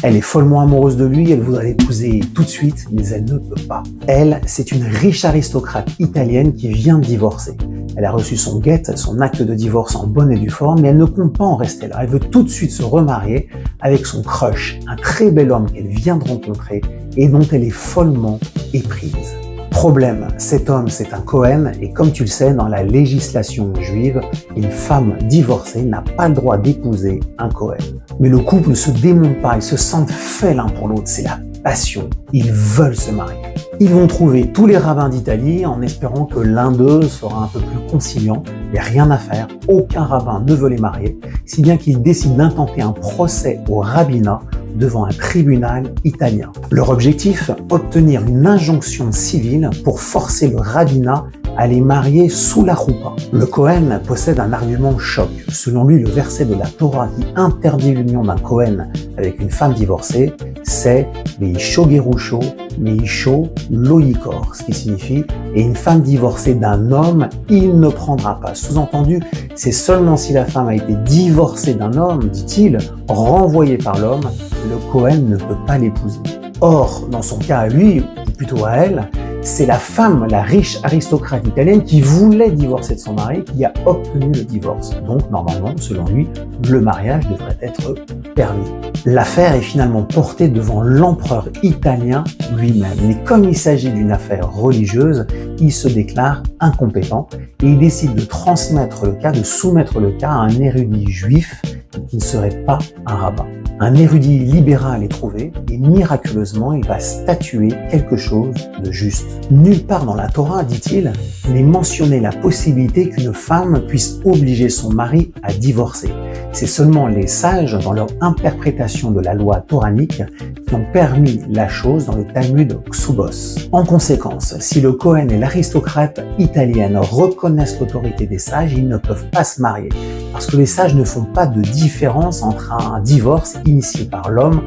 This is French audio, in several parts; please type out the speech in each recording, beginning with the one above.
Elle est follement amoureuse de lui, elle voudrait l'épouser tout de suite, mais elle ne peut pas. Elle, c'est une riche aristocrate italienne qui vient de divorcer. Elle a reçu son guet, son acte de divorce en bonne et due forme, mais elle ne compte pas en rester là. Elle veut tout de suite se remarier avec son crush, un très bel homme qu'elle vient de rencontrer et dont elle est follement éprise. Problème, cet homme c'est un Cohen et comme tu le sais, dans la législation juive, une femme divorcée n'a pas le droit d'épouser un Cohen. Mais le couple ne se démonte pas, ils se sentent faits l'un pour l'autre, c'est la passion, ils veulent se marier. Ils vont trouver tous les rabbins d'Italie en espérant que l'un d'eux sera un peu plus conciliant, il n'y a rien à faire, aucun rabbin ne veut les marier, si bien qu'ils décident d'intenter un procès au rabbinat devant un tribunal italien. Leur objectif, obtenir une injonction civile pour forcer le rabbinat à les marier sous la roupa. Le Cohen possède un argument choc. Selon lui, le verset de la Torah qui interdit l'union d'un Cohen avec une femme divorcée, c'est « Veisho gerusho, meisho lo yikor », ce qui signifie « Et une femme divorcée d'un homme, il ne prendra pas ». Sous-entendu, c'est seulement si la femme a été divorcée d'un homme, dit-il, renvoyée par l'homme, le Cohen ne peut pas l'épouser. Or, dans son cas à lui, ou plutôt à elle, c'est la femme, la riche aristocrate italienne qui voulait divorcer de son mari, qui a obtenu le divorce. Donc, normalement, selon lui, le mariage devrait être permis. L'affaire est finalement portée devant l'empereur italien lui-même. Mais comme il s'agit d'une affaire religieuse, il se déclare incompétent et il décide de transmettre le cas, de soumettre le cas à un érudit juif qui ne serait pas un rabbin. Un érudit libéral est trouvé et miraculeusement, il va statuer quelque chose de juste. Nulle part dans la Torah, dit-il, n'est mentionné la possibilité qu'une femme puisse obliger son mari à divorcer. C'est seulement les sages, dans leur interprétation de la loi toranique, qui ont permis la chose dans le Talmud Ksubos. En conséquence, si le Cohen et l'aristocrate italienne reconnaissent l'autorité des sages, ils ne peuvent pas se marier. Parce que les sages ne font pas de différence entre un divorce initié par l'homme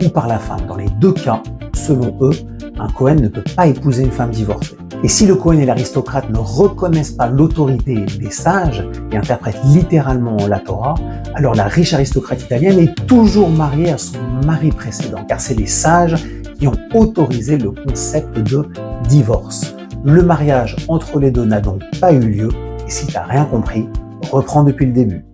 ou par la femme. Dans les deux cas, selon eux, un Cohen ne peut pas épouser une femme divorcée. Et si le Cohen et l'aristocrate ne reconnaissent pas l'autorité des sages et interprètent littéralement la Torah, alors la riche aristocrate italienne est toujours mariée à son mari précédent, car c'est les sages qui ont autorisé le concept de divorce. Le mariage entre les deux n'a donc pas eu lieu, et si tu n'as rien compris, reprends depuis le début.